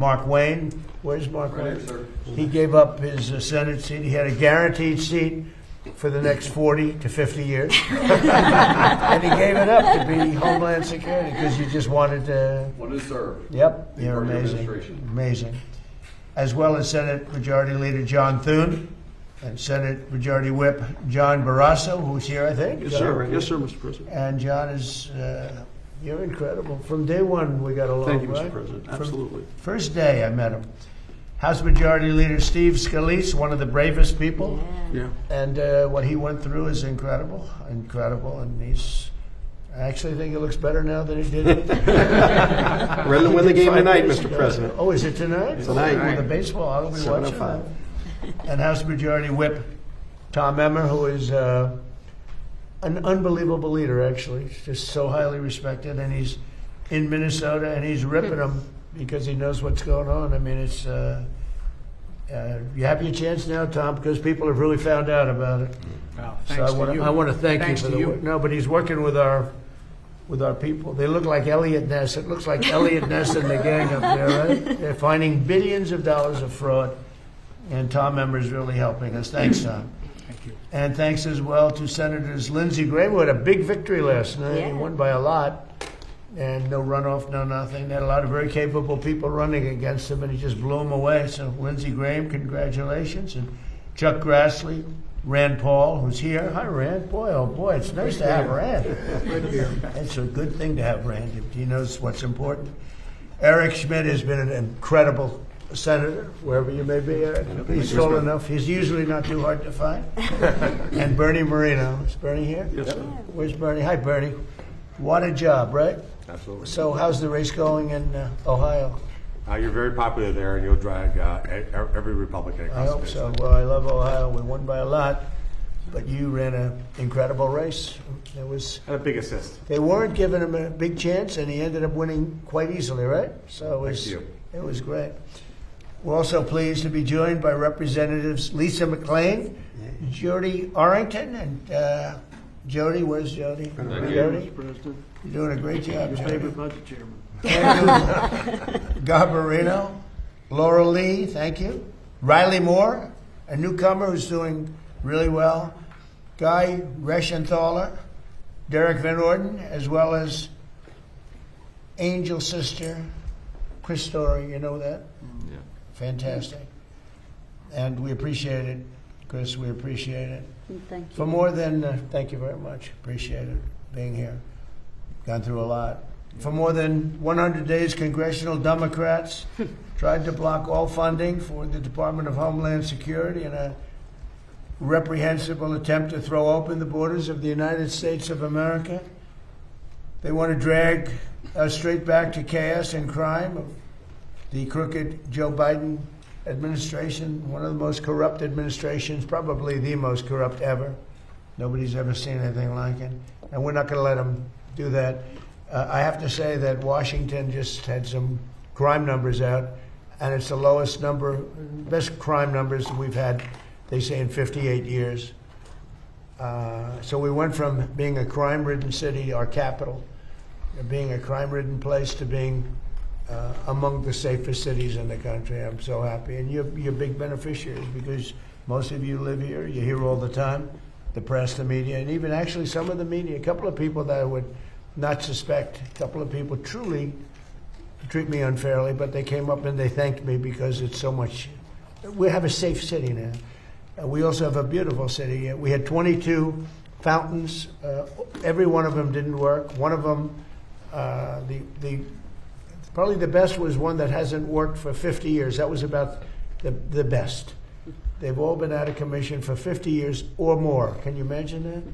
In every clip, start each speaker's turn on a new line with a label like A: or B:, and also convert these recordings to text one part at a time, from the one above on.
A: Mark Wayne. Where's Mark
B: Right
A: Wayne?
B: here, sir.
A: He gave up his Senate seat. He had a guaranteed seat for the next 40 to 50 years. And he gave it up to be Homeland Security because he just wanted to.
B: Wanted to serve.
A: Yep,
B: Be
A: you're
B: part of your
A: amazing.
B: administration.
A: Amazing. As well as Senate Majority Leader John Thune and Senate Majority Whip John Barrasso, who's here, I think.
C: Yes, sir. Yes, sir, Mr. President.
A: And John is, you're incredible. From day one, we got along,
C: Thank you,
A: right?
C: Mr. President.
A: From
C: Absolutely.
A: first day I met him. House Majority Leader Steve Scalise, one of the bravest people.
C: Yeah.
A: And what he went through is incredible, and I actually think he looks better now than he did.
C: We're going to win the game
A: 5
C: tonight,
A: years
C: Mr.
A: ago.
C: President.
A: Oh, is it tonight?
C: Tonight.
A: Oh, the baseball, I'll be watching
C: 7:05.
A: that. And House Majority Whip Tom Emmer, who is an unbelievable leader, actually. He's just so highly respected, and he's in Minnesota, and he's ripping them because he knows what's going on. I mean, it's you have your chance now, Tom, because people have really found out about it.
D: Well,
A: So
D: thanks
A: I want
D: to you.
A: I want to thank
D: Thanks
A: you for
D: to
A: the work. No, but he's working with our people. They look like Elliot Ness. It looks like Elliot Ness and the gang up there, right? They're finding billions of dollars of fraud, and Tom Emmer's really helping us. Thanks, Tom.
D: Thank you.
A: And thanks as well to Senators Lindsey Graham, who had a big victory last night. He
E: Yeah.
A: won by a lot, and no runoff, no nothing. They had a lot of very capable people running against him, and he just blew them away. So Lindsey Graham, congratulations. And Chuck Grassley, Rand Paul, who's here. Hi, Rand. Boy, oh boy, it's nice to have Rand. It's a good thing to have Rand. He knows what's important. Eric Schmidt has been an incredible senator, wherever you may be, Eric. He's tall enough. He's usually not too hard to find. And Bernie Moreno. Is Bernie here?
C: Yes, sir.
A: Where's Bernie? Hi, Bernie. What a job, right?
F: Absolutely.
A: So how's the race going in Ohio?
F: You're very popular there, and you'll drag every Republican
A: I
F: across
A: hope
F: the
A: so.
F: nation.
A: Well, I love Ohio. We won by a lot, but you ran an incredible race. It was.
F: And a big assist.
A: They weren't giving him a big chance, and he ended up winning quite easily, right? So it was,
F: Thank you.
A: it was great. We're also pleased to be joined by Representatives Lisa McLean, Jody Arrington, and Jody. Where's Jody?
C: Thank you,
A: Jody,
C: Mr. President.
A: you're doing a great job,
C: Your
A: Jody.
C: favorite budget chairman.
A: Garbarino, Laura Lee, thank you. Riley Moore, a newcomer who's doing really well. Guy Reschenthaler, Derek Van Orden, as well as Angel Sister Chris Story. You know that?
C: Yeah.
A: Fantastic. And we appreciate it, Chris. We appreciate it.
E: Thank you.
A: For more than, thank you very much. Appreciate it being here. Gone through a lot. For more than 100 days, congressional Democrats tried to block all funding for the Department of Homeland Security in a reprehensible attempt to throw open the borders of the United States of America. They want to drag us straight back to chaos and crime of the crooked Joe Biden administration, one of the most corrupt administrations, probably the most corrupt ever. Nobody's ever seen anything like it. And we're not going to let them do that. I have to say that Washington just had some crime numbers out, and it's the lowest number, best crime numbers we've had, they say, in 58 years. So we went from being a crime-ridden city, our capital, being a crime-ridden place, to being among the safest cities in the country. I'm so happy. And you're big beneficiaries because most of you live here. You hear all the time, the press, the media, and even actually some of the media. A couple of people that I would not suspect, a couple of people truly treat me unfairly, but they came up and they thanked me because it's so much. We have a safe city now. We also have a beautiful city. We had 22 fountains. Every one of them didn't work. One of them, probably the best was one that hasn't worked for 50 years. That was about the best. They've all been out of commission for 50 years or more. Can you imagine that?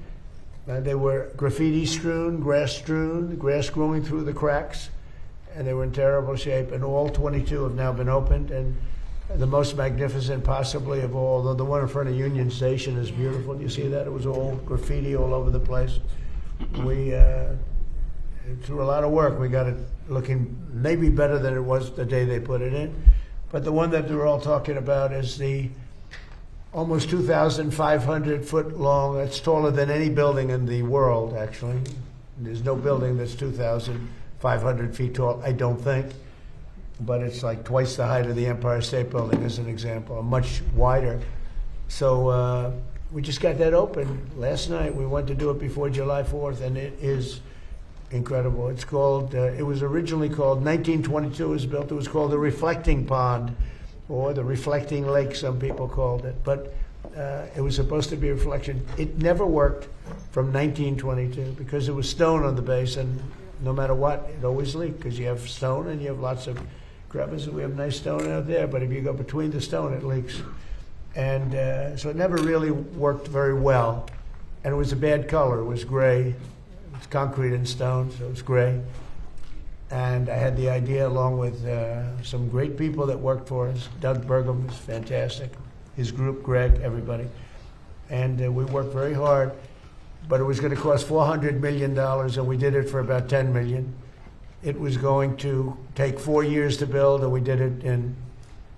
A: They were graffiti strewn, grass growing through the cracks, and they were in terrible shape. And all 22 have now been opened, and the most magnificent possibly of all, though the one in front of Union Station is beautiful. You see that? It was all graffiti all over the place. We, through a lot of work, we got it looking maybe better than it was the day they put it in. But the one that they're all talking about is the almost 2,500 foot long. That's taller than any building in the world, actually. There's no building that's 2,500 feet tall, I don't think. but it's like twice the height of the Empire State Building, as an example, much wider. So we just got that open last night. We went to do it before July 4th, and it is incredible. It's called, it was originally called, 1922 it was built, it was called the Reflecting Pond, or the Reflecting Lake, some people called it. But it was supposed to be a reflection. It never worked from 1922 because there was stone on the base, and no matter what, it always leaked because you have stone and you have lots of crevices. We have nice stone out there, but if you go between the stone, it leaks. And so it never really worked very well. And it was a bad color. It was gray. It was concrete and stone, so it was gray. And I had the idea, along with some great people that worked for us. Doug Burgum was fantastic. His group, Greg, everybody. And we worked very hard. But it was going to cost $400 million, and we did it for about $10 million. It was going to take 4 years to build, and we did it in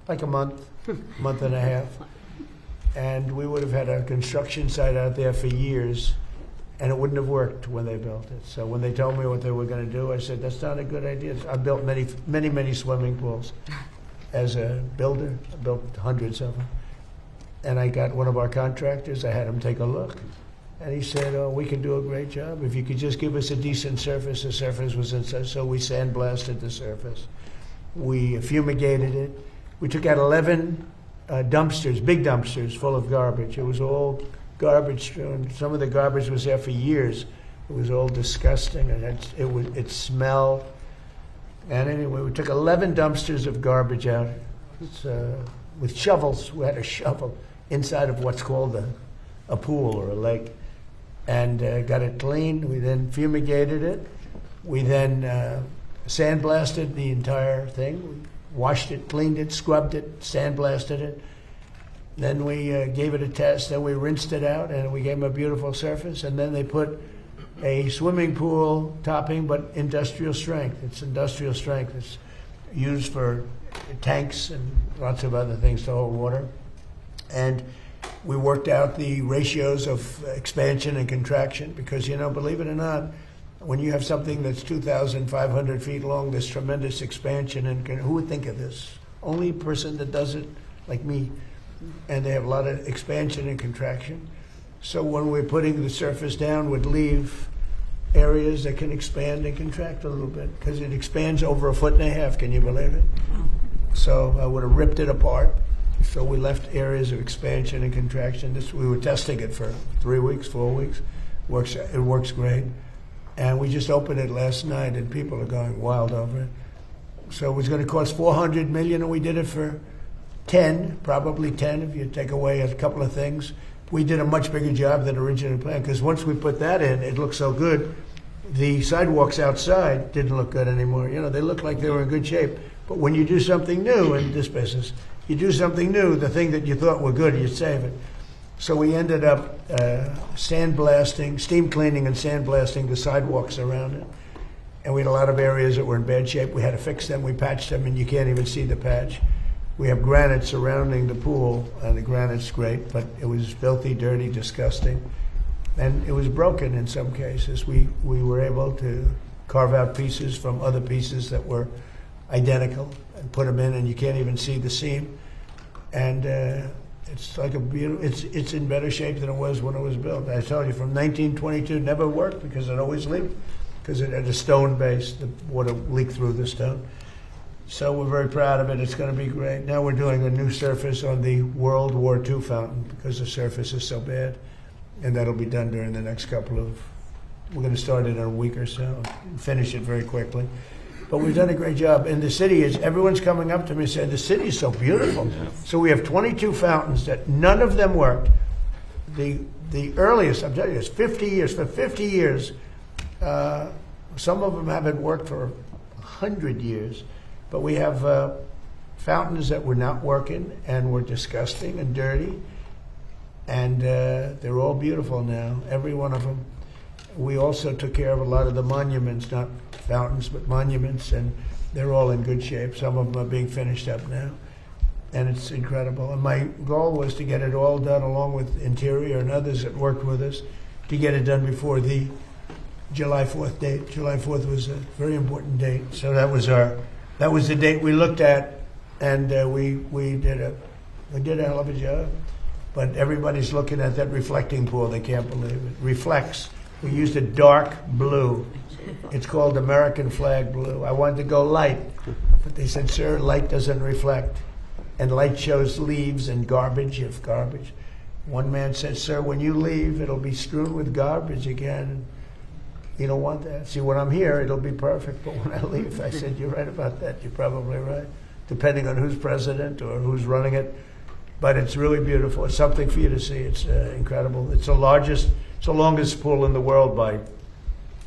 A: like a month, month and a half. And we would have had a construction site out there for years, and it wouldn't have worked when they built it. So when they told me what they were going to do, I said, that's not a good idea. I built many swimming pools as a builder. I built hundreds of them. And I got one of our contractors, I had him take a look. And he said, oh, we can do a great job. If you could just give us a decent surface. The surface was inside, so we sandblasted the surface. We fumigated it. We took out 11 dumpsters, big dumpsters, full of garbage. It was all garbage strewn. Some of the garbage was there for years. It was all disgusting, and it smelled. And anyway, we took 11 dumpsters of garbage out. With shovels. We had a shovel inside of what's called a pool or a lake, and got it cleaned. We then fumigated it. We then sandblasted the entire thing. We washed it, cleaned it, scrubbed it, sandblasted it. Then we gave it a test. Then we rinsed it out, and we gave them a beautiful surface. And then they put a swimming pool topping, but industrial strength. It's industrial strength. It's used for tanks and lots of other things to hold water. And we worked out the ratios of expansion and contraction because, believe it or not, when you have something that's 2,500 feet long, there's tremendous expansion. And who would think of this? Only person that does it, like me. And they have a lot of expansion and contraction. So when we're putting the surface down, would leave areas that can expand and contract a little bit because it expands over 1.5 feet. Can you believe it? So I would have ripped it apart. So we left areas of expansion and contraction. We were testing it for 3 weeks, 4 weeks. It works great. And we just opened it last night, and people are going wild over it. So it was going to cost $400 million, and we did it for 10, probably 10 if you take away a couple of things. We did a much bigger job than originally planned because once we put that in, it looked so good. The sidewalks outside didn't look good anymore. They looked like they were in good shape. But when you do something new in this business, you do something new, the thing that you thought were good, you save it. So we ended up sandblasting, steam cleaning and sandblasting the sidewalks around it. And we had a lot of areas that were in bad shape. We had to fix them. We patched them, and you can't even see the patch. We have granite surrounding the pool, and the granite's great, but it was filthy, dirty, disgusting. And it was broken in some cases. We were able to carve out pieces from other pieces that were identical and put them in, and you can't even see the seam. And it's like a beautiful, it's in better shape than it was when it was built. I told you, from 1922, it never worked because it always leaked, because it had a stone base. The water leaked through the stone. So we're very proud of it. It's going to be great. Now we're doing a new surface on the World War II fountain because the surface is so bad. And that'll be done during the next we're going to start it in a week or so and finish it very quickly. But we've done a great job. And the city everyone's coming up to me and saying, the city is so beautiful. Yeah. So we have 22 fountains that none of them worked. The earliest, I'm telling you, is 50 years. For 50 years, some of them haven't worked for 100 years. But we have fountains that were not working and were disgusting and dirty. And they're all beautiful now, every one of them. We also took care of a lot of the monuments, not fountains, but monuments, and they're all in good shape. Some of them are being finished up now, and it's incredible. And my goal was to get it all done, along with Interior and others that worked with us, to get it done before the July 4th date. July 4th was a very important date, so that was our that was the date we looked at, and we did a hell of a job. But everybody's looking at that reflecting pool. They can't believe it. Reflects. We used a dark blue. It's called American flag blue. I wanted to go light, but they said, sir, light doesn't reflect. And light shows leaves and garbage, if garbage. One man said, sir, when you leave, it'll be strewn with garbage again. You don't want that. See, when I'm here, it'll be perfect, but when I leave, I said, you're right about that. You're probably right, depending on who's president or who's running it. But it's really beautiful. It's something for you to see. It's incredible. It's the longest pool in the world by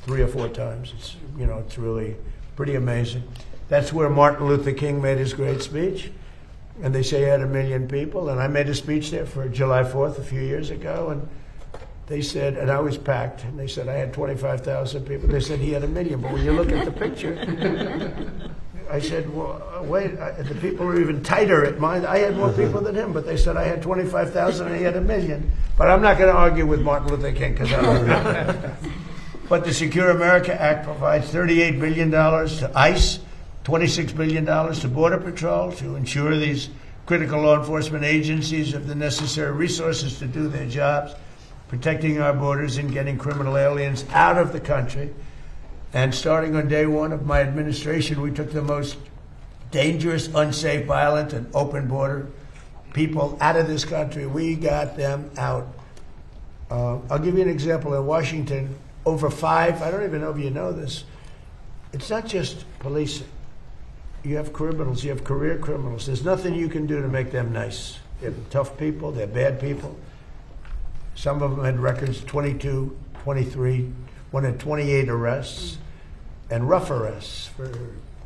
A: 3 or 4 times. It's really pretty amazing. That's where Martin Luther King made his great speech. And they say he had 1 million people. And I made a speech there for July 4th a few years ago. And they said, and I was packed. And they said, I had 25,000 people. They said he had 1 million. But when you look at the picture, I said, well, wait, the people are even tighter at mine. I had more people than him, but they said I had 25,000 and he had 1 million. But I'm not going to argue with Martin Luther King because I don't know. But the Secure America Act provides $38 billion to ICE, $26 billion to Border Patrol to ensure these critical law enforcement agencies have the necessary resources to do their jobs, protecting our borders and getting criminal aliens out of the country. And starting on day one of my administration, we took the most dangerous, unsafe, violent, and open border people out of this country. We got them out. I'll give you an example. In Washington, I don't even know if you know this, it's not just policing. You have criminals, you have career criminals. There's nothing you can do to make them nice. They're tough people, they're bad people. Some of them had records, 22, 23, one had 28 arrests and rough arrests for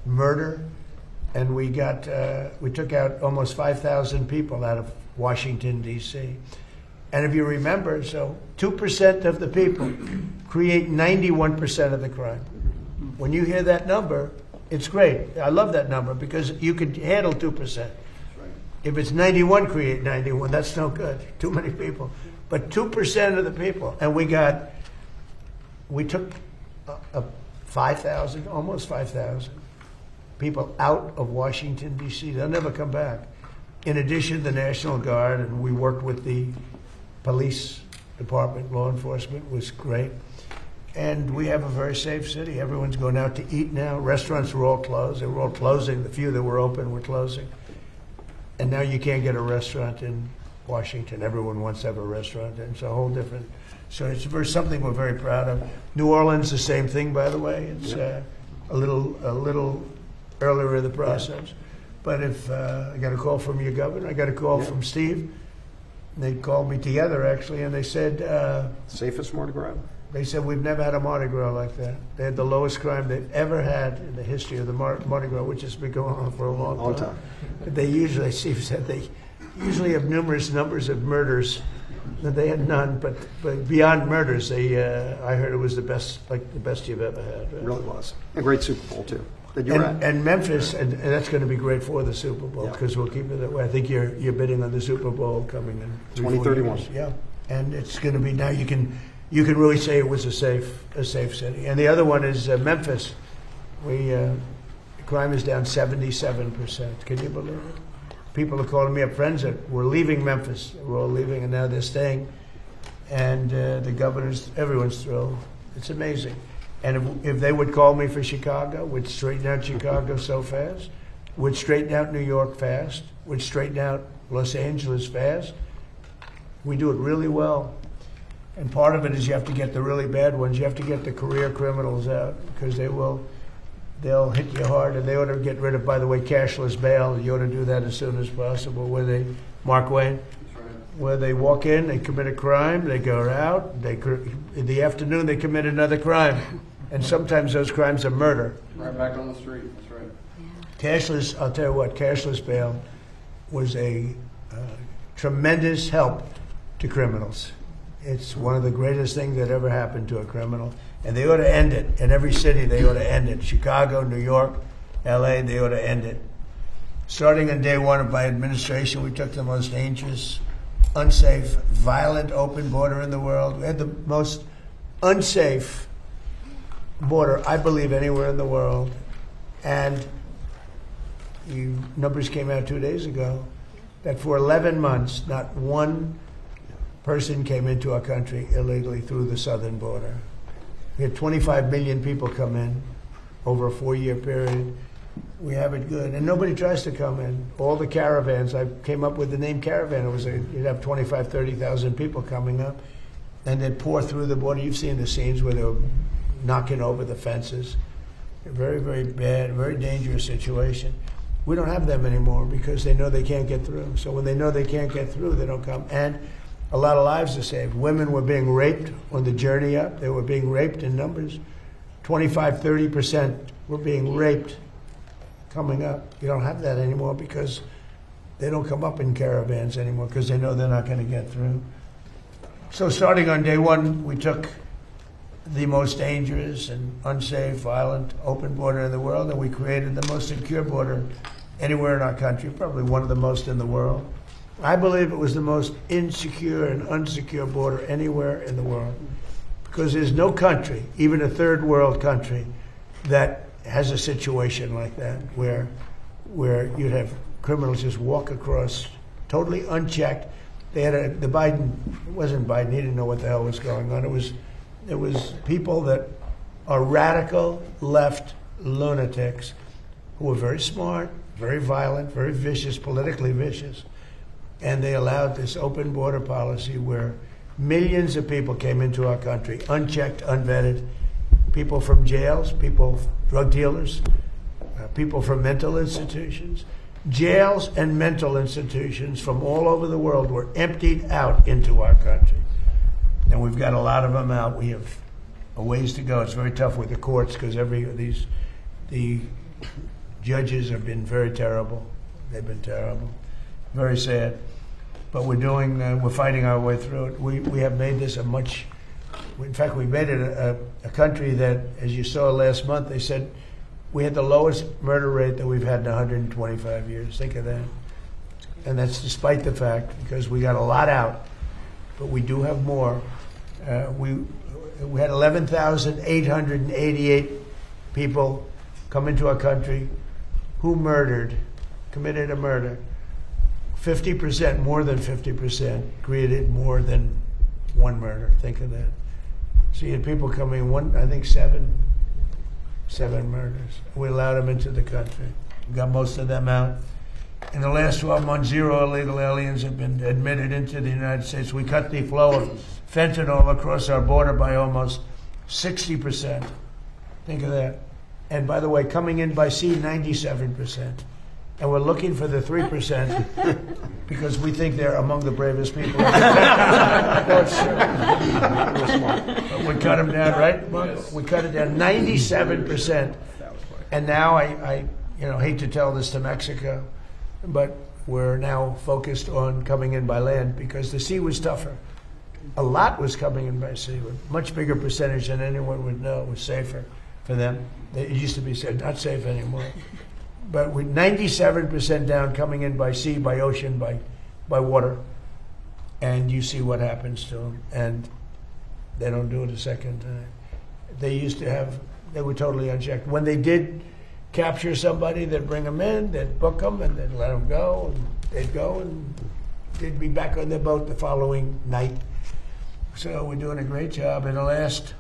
A: murder. And we took out almost 5,000 people out of Washington, D.C. And if you remember, so 2% of the people create 91% of the crime. When you hear that number, it's great. I love that number because you could handle 2%. If it's 91, create 91. That's no good. Too many people. But 2% of the people, and we took 5,000, almost 5,000 people out of Washington, D.C. They'll never come back. In addition, the National Guard, and we worked with the police department, law enforcement was great. And we have a very safe city. Everyone's going out to eat now. Restaurants were all closed. They were all closing. The few that were open were closing. And now you can't get a restaurant in Washington. Everyone wants to have a restaurant. And it's a whole different... So it's something we're very proud of. New Orleans, the same thing, by the way. It's a little earlier in the process. But if I got a call from your governor, I got a call from Steve. They called me together, actually, and they said...
C: Safest Mardi Gras?
A: They said, we've never had a Mardi Gras like that. They had the lowest crime they've ever had in the history of the Mardi Gras, which has been going on for a long time. They usually, Steve said, they usually have numerous numbers of murders. They had none, but beyond murders, I heard it was the best you've ever had.
C: It really was. A great Super Bowl, too. That you were at.
A: And Memphis, and that's going to be great for the Super Bowl because we'll keep it that way. I think you're bidding on the Super Bowl coming in
C: 2031.
A: Yeah, and it's going to be now. You can really say it was a safe city. And the other one is Memphis. Crime is down 77%. Can you believe it? People are calling me up, friends that were leaving Memphis. We're all leaving, and now they're staying. And the governors, everyone's thrilled. It's amazing. And if they would call me for Chicago, would straighten out Chicago so fast, would straighten out New York fast, would straighten out Los Angeles fast. We do it really well. And part of it is you have to get the really bad ones. You have to get the career criminals out because they'll hit you hard, and they ought to get rid of, by the way, cashless bail. You ought to do that as soon as possible. Mark Wayne, where they walk in, they commit a crime, they go out, in the afternoon they commit another crime. And sometimes those crimes are murder.
B: Right back on the street, that's right.
A: Cashless, I'll tell you what, cashless bail was a tremendous help to criminals. It's one of the greatest things that ever happened to a criminal. And they ought to end it. In every city, they ought to end it. Chicago, New York, L.A., they ought to end it. Starting on day one of my administration, we took the most dangerous, unsafe, violent, open border in the world. We had the most unsafe border, I believe, anywhere in the world. And numbers came out 2 days ago that for 11 months, not one person came into our country illegally through the southern border. We had 25 million people come in over a 4-year period. We have it good. And nobody tries to come in. All the caravans, I came up with the name caravan. You'd have 25, 30,000 people coming up, and they'd pour through the border. You've seen the scenes where they were knocking over the fences. A very, very bad, very dangerous situation. We don't have them anymore because they know they can't get through. So when they know they can't get through, they don't come. And a lot of lives are saved. Women were being raped on the journey up. They were being raped in numbers. 25, 30% were being raped coming up. You don't have that anymore because they don't come up in caravans anymore because they know they're not going to get through. So starting on day one, we took the most dangerous and unsafe, violent, open border in the world, and we created the most secure border anywhere in our country, probably one of the most in the world. I believe it was the most insecure and unsecure border anywhere in the world because there's no country, even a third world country, that has a situation like that where you'd have criminals just walk across totally unchecked. They had it wasn't Biden, he didn't know what the hell was going on. It was people that are radical left lunatics who were very smart, very violent, very vicious, politically vicious. And they allowed this open border policy where millions of people came into our country, unchecked, unvetted, people from jails, drug dealers, people from mental institutions. Jails and mental institutions from all over the world were emptied out into our country. And we've got a lot of them out. We have a ways to go. It's very tough with the courts because the judges have been very terrible. They've been terrible. Very sad. But we're fighting our way through it. We have made this in fact, we made it a country that, as you saw last month, they said we had the lowest murder rate that we've had in 125 years. Think of that. And that's despite the fact, because we got a lot out, but we do have more. We had 11,888 people come into our country who committed a murder. 50%, more than 50%, created more than one murder. Think of that. So you had people coming, I think seven murders. We allowed them into the country. We got most of them out. In the last 12 months, 0 illegal aliens have been admitted into the United States. We cut the flow of fentanyl across our border by almost 60%. Think of that. And by the way, coming in by sea, 97%. And we're looking for the 3% because we think they're among the bravest people. No, it's true. We cut them down, right, Mark? Yes. We cut it down 97%. And now I hate to tell this to Mexico, but we're now focused on coming in by land because the sea was tougher. A lot was coming in by sea, a much bigger percentage than anyone would know. It was safer for them. It used to be said, not safe anymore. But we're 97% down coming in by sea, by ocean, by water. And you see what happens to them. And they don't do it a second time. They were totally unchecked. When they did capture somebody, they'd bring them in, they'd book them, and they'd let them go. And they'd go, and they'd be back on their boat the following night. So we're doing a great job. In the last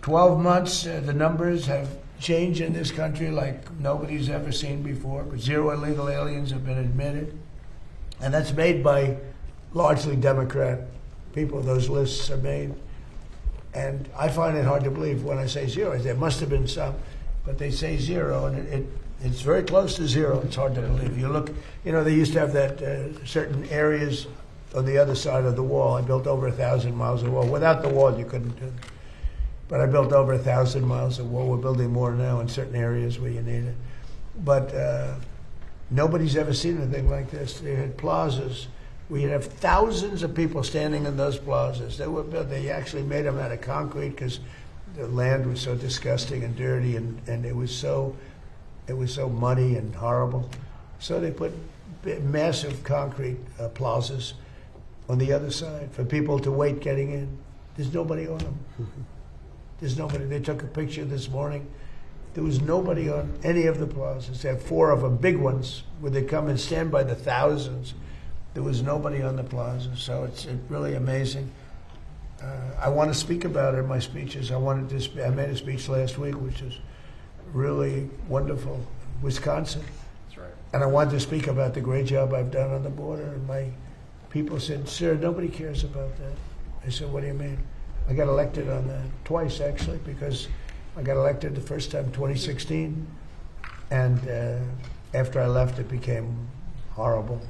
A: 12 months, the numbers have changed in this country like nobody's ever seen before. 0 illegal aliens have been admitted. And that's made by largely Democrat people. Those lists are made. And I find it hard to believe when I say 0. There must have been some, but they say 0, and it's very close to 0. It's hard to believe. You look, they used to have that certain areas on the other side of the wall. I built over 1,000 miles of wall. Without the wall, you couldn't do it. But I built over 1,000 miles of wall. We're building more now in certain areas where you need it. But nobody's ever seen anything like this. They had plazas. We'd have thousands of people standing in those plazas. They actually made them out of concrete because the land was so disgusting and dirty, and it was so muddy and horrible. So they put massive concrete plazas on the other side for people to wait getting in. There's nobody on them. There's nobody. They took a picture this morning There was nobody on any of the plazas. They had 4 of them, big ones, where they come and stand by the thousands. There was nobody on the plaza, so it's really amazing. I want to speak about it in my speeches. I made a speech last week, which is really wonderful, Wisconsin.
B: That's right.
A: And I wanted to speak about the great job I've done on the border. And my people said, "Sir, nobody cares about that." I said, "What do you mean?" I got elected on that twice, actually, because I got elected the first time, 2016, and after I left, it became horrible,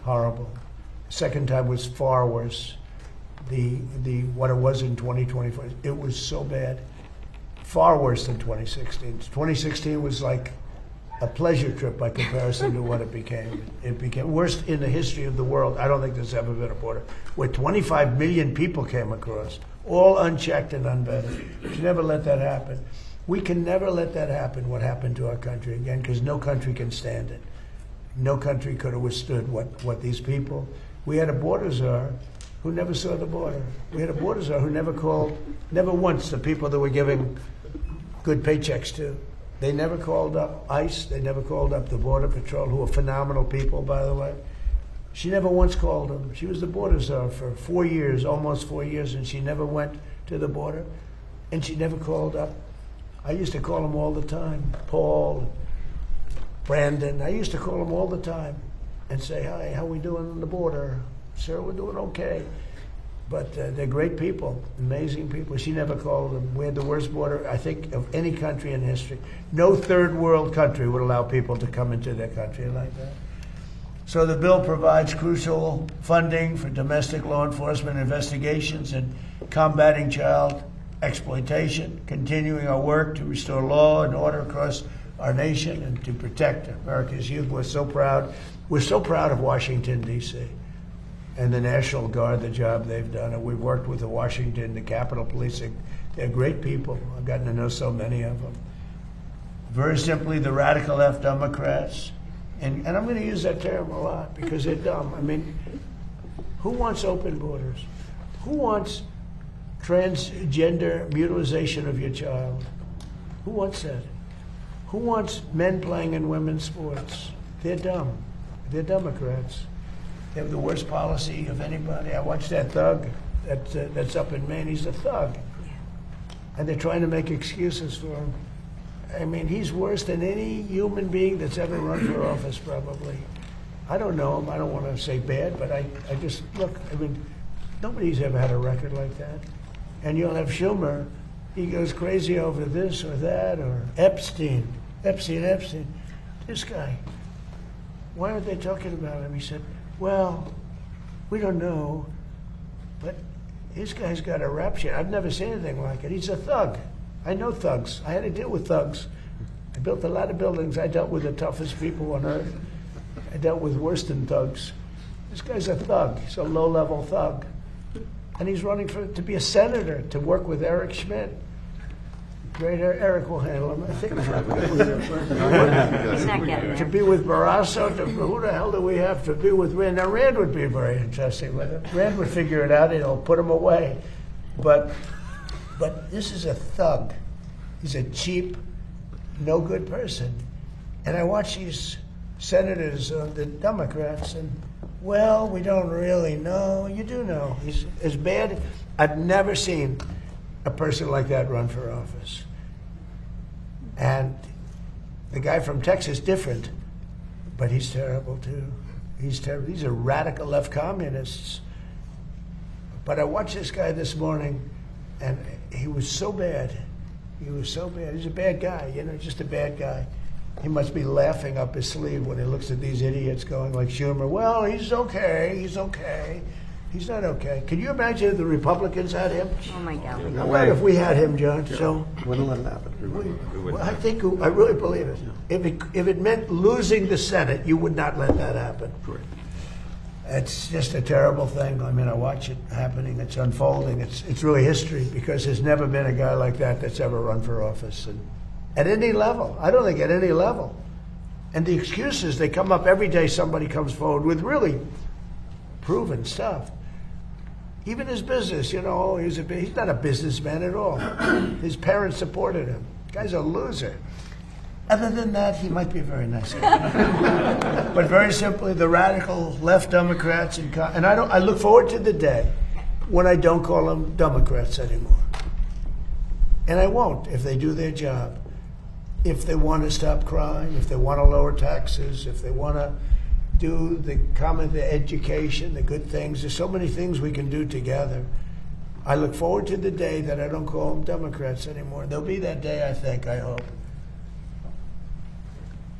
A: horrible. Second time was far worse. What it was in 2024, it was so bad, far worse than 2016. 2016 was like a pleasure trip by comparison to what it became. It became worst in the history of the world. I don't think there's ever been a border where 25 million people came across, all unchecked and unvetted. You should never let that happen. We can never let that happen, what happened to our country again, because no country can stand it. No country could have withstood what these people. We had a border czar who never saw the border. We had a border czar who never called, never once, the people that were giving good paychecks to. They never called up ICE. They never called up the Border Patrol, who are phenomenal people, by the way. She never once called them. She was the border czar for 4 years, almost 4 years, and she never went to the border, and she never called up. I used to call them all the time, Paul, Brandon. I used to call them all the time and say, "Hi, how we doing on the border? Sir, we're doing okay." But they're great people, amazing people. She never called them. We had the worst border, I think, of any country in history. No third world country would allow people to come into their country like that. So the bill provides crucial funding for domestic law enforcement investigations and combating child exploitation, continuing our work to restore law and order across our nation and to protect America's youth. We're so proud. We're so proud of Washington, D.C. and the National Guard, the job they've done. And we've worked with the Washington, the Capitol Police. They're great people. I've gotten to know so many of them. Very simply, the radical left Democrats, and I'm going to use that term a lot because they're dumb. I mean, who wants open borders? Who wants transgender mutilization of your child? Who wants that? Who wants men playing in women's sports? They're dumb. They're Democrats. They have the worst policy of anybody. I watched that thug that's up in Maine. He's a thug. And they're trying to make excuses for him. I mean, he's worse than any human being that's ever run for office, probably. I don't know him. I don't want to say bad, but I just, look, I mean, nobody's ever had a record like that. And you'll have Schumer. He goes crazy over this or that, or Epstein. This guy. Why aren't they talking about him? He said, "Well, we don't know, but this guy's got a rap sheet. I've never seen anything like it. He's a thug. I know thugs. I had to deal with thugs. I built a lot of buildings. I dealt with the toughest people on earth. I dealt with worse than thugs. This guy's a thug. He's a low-level thug. And he's running to be a senator, to work with Eric Schmidt. Great, Eric will handle him. I think
D: He's not getting
A: to
D: there.
A: be with Barrasso, who the hell do we have to be with Rand? Now, Rand would be very interesting with it. Rand would figure it out, and he'll put him away. But this is a thug. He's a cheap, no good person. And I watch these senators, the Democrats, and, well, we don't really know. You do know. He's as bad. I've never seen a person like that run for office. And the guy from Texas, different, but he's terrible too. He's terrible. These are radical left communists. But I watched this guy this morning, and he was so bad. He was so bad. He's a bad guy, just a bad guy. He must be laughing up his sleeve when he looks at these idiots going like Schumer, well, he's okay. He's not okay. Can you imagine if the Republicans had him?
D: Oh my God.
C: No
A: What
C: way.
A: if we had him, John? So
C: Wouldn't let it happen.
A: well, I really believe it. If it meant losing the Senate, you would not let that happen.
C: Correct.
A: It's just a terrible thing. I mean, I watch it happening. It's unfolding. It's really history because there's never been a guy like that that's ever run for office. And at any level. I don't think at any level. And the excuses, they come up every day. Somebody comes forward with really proven stuff. Even his business, he's not a businessman at all. His parents supported him. Guy's a loser. Other than that, he might be a very nice guy. But very simply, the radical left Democrats and I look forward to the day when I don't call them Democrats anymore. And I won't if they do their job. If they want to stop crime, if they want to lower taxes, if they want to do the education, the good things. There's so many things we can do together. I look forward to the day that I don't call them Democrats anymore. There'll be that day, I think, I hope.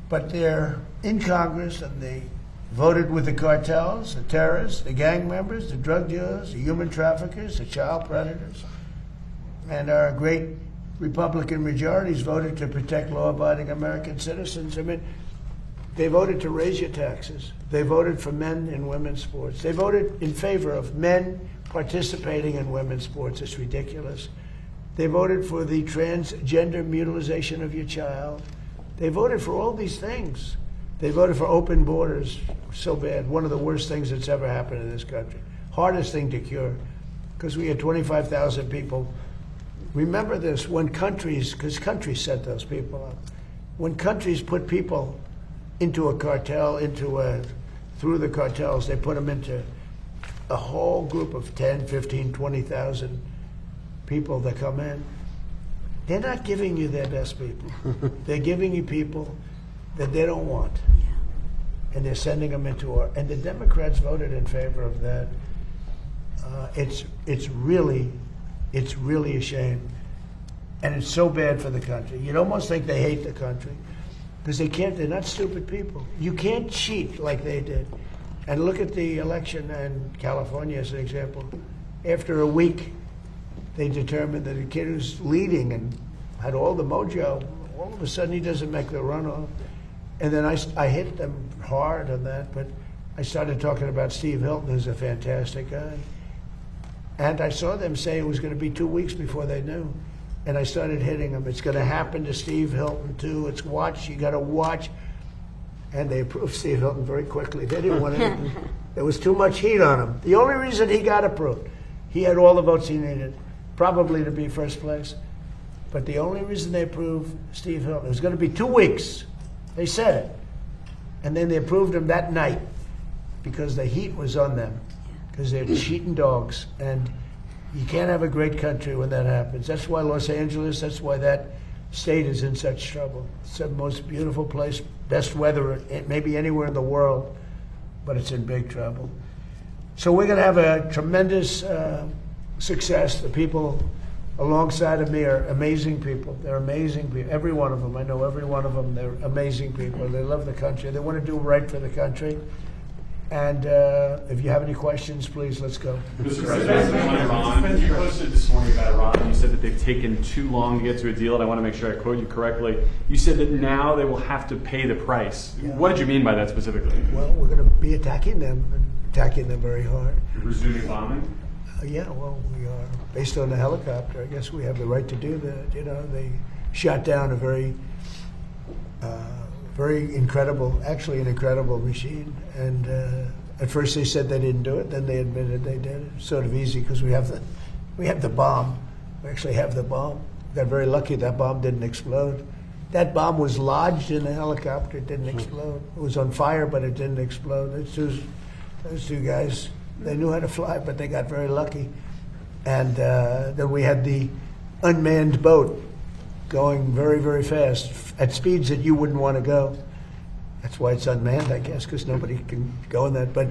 A: But they're in Congress and they voted with the cartels, the terrorists, the gang members, the drug dealers, the human traffickers, the child predators. And our great Republican majorities voted to protect law-abiding American citizens. I mean, they voted to raise your taxes. They voted for men and women's sports. They voted in favor of men participating in women's sports. It's ridiculous. They voted for the transgender mutilization of your child. They voted for all these things. They voted for open borders. So bad. One of the worst things that's ever happened in this country. Hardest thing to cure. Because we had 25,000 people. Remember this, when countries, because countries sent those people up, when countries put people into a cartel, through the cartels, they put them into a whole group of 10, 15, 20,000 people that come in. They're not giving you their best people. They're giving you people that they don't want. And they're sending them into and the Democrats voted in favor of that. It's really a shame. And it's so bad for the country. You'd almost think they hate the country because they're not stupid people. You can't cheat like they did. And look at the election in California as an example. After a week, they determined that a kid who's leading and had all the mojo, all of a sudden he doesn't make the runoff. And then I hit them hard on that, but I started talking about Steve Hilton, who's a fantastic guy. And I saw them say it was going to be 2 weeks before they knew. And I started hitting them. It's going to happen to Steve Hilton, too. You got to watch. And they approved Steve Hilton very quickly. They didn't want to. There was too much heat on him. The only reason he got approved, he had all the votes he needed, probably to be first place. But the only reason they approved Steve Hilton, it was going to be 2 weeks. They said it. And then they approved him that night because the heat was on them. Because they're cheating dogs. And you can't have a great country when that happens. That's why Los Angeles, that's why that state is in such trouble. It's the most beautiful place, best weather, maybe anywhere in the world, but it's in big trouble. So we're going to have a tremendous success. The people alongside of me are amazing people. They're amazing people. Every one of them. I know every one of them. They're amazing people. They love the country. They want to do right for the country. And if you have any questions, please, let's go.
D: Mr. President, you posted this morning about Iran, and you said that they've taken too long to get to a deal, and I want to make sure I quote you correctly. You said that now they will have to pay the price. Yeah. What did you mean by that specifically?
A: Well, we're going to be attacking them very hard.
D: You're resuming bombing?
A: Yeah, well, we are. Based on the helicopter, I guess we have the right to do that. You know, they shot down a very incredible, actually an incredible machine. And at first they said they didn't do it, then they admitted they did it. It's sort of easy because we have the bomb. We actually have the bomb. We got very lucky that bomb didn't explode. That bomb was lodged in the helicopter. It didn't explode. It was on fire, but it didn't explode. Those two guys, they knew how to fly, but they got very lucky. And then we had the unmanned boat going very, very fast at speeds that you wouldn't want to go. That's why it's unmanned, I guess, because nobody can go in that. But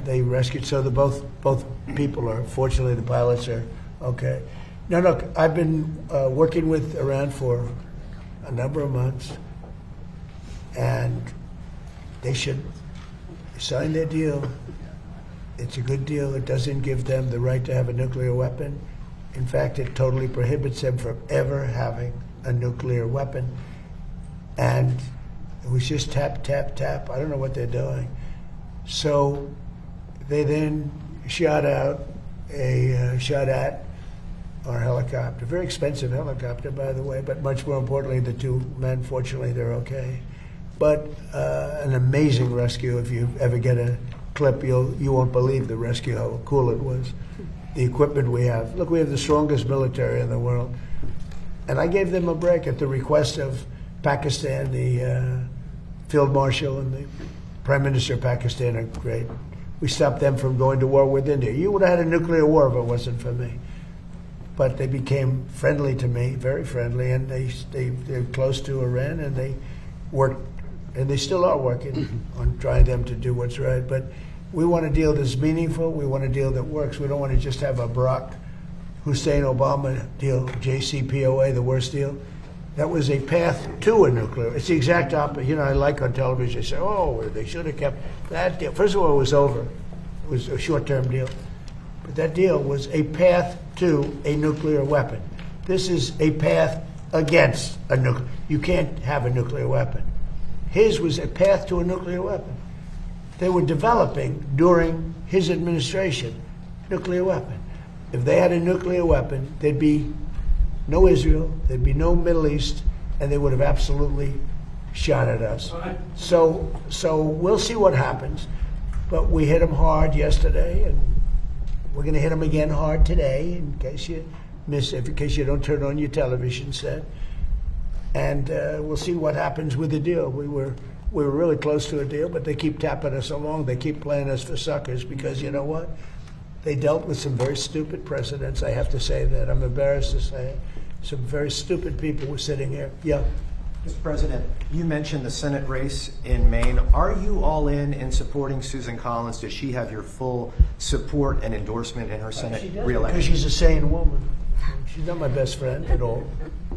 A: they rescued. So both people are. Fortunately, the pilots are okay. Now, look, I've been working with Iran for a number of months, and they should sign their deal. It's a good deal. It doesn't give them the right to have a nuclear weapon. In fact, it totally prohibits them from ever having a nuclear weapon. And it was just tap, tap, tap. I don't know what they're doing. So they then shot at our helicopter. Very expensive helicopter, by the way, but much more importantly, the two men, fortunately, they're okay. But an amazing rescue. If you ever get a clip, you won't believe the rescue, how cool it was. The equipment we have. Look, we have the strongest military in the world. And I gave them a break at the request of Pakistan. The Field Marshal and the Prime Minister of Pakistan are great. We stopped them from going to war with India. You would have had a nuclear war if it wasn't for me. But they became friendly to me, very friendly, and they're close to Iran, and they worked, and they still are working on trying them to do what's right. But we want a deal that's meaningful. We want a deal that works. We don't want to just have a Barack Hussein Obama deal, JCPOA, the worst deal. That was a path to a nuclear. It's the exact opposite. You know, I like on television, they say, oh, they should have kept that deal. First of all, it was over. It was a short-term deal. But that deal was a path to a nuclear weapon. This is a path against a nuclear. You can't have a nuclear weapon. His was a path to a nuclear weapon. They were developing during his administration nuclear weapon. If they had a nuclear weapon, there'd be no Israel, there'd be no Middle East, and they would have absolutely shot at us. So we'll see what happens. But we hit them hard yesterday, and we're going to hit them again hard today, in case you miss it, in case you don't turn on your television set. And we'll see what happens with the deal. We were really close to a deal, but they keep tapping us along. They keep playing us for suckers because you know what? They dealt with some very stupid precedents. I have to say that. I'm embarrassed to say it. Some very stupid people were sitting here. Yeah.
E: Mr. President, you mentioned the Senate race in Maine. Are you all in supporting Susan Collins? Does she have your full support and endorsement in her Senate reelection?
A: Because she's a sane woman. She's not my best friend at all.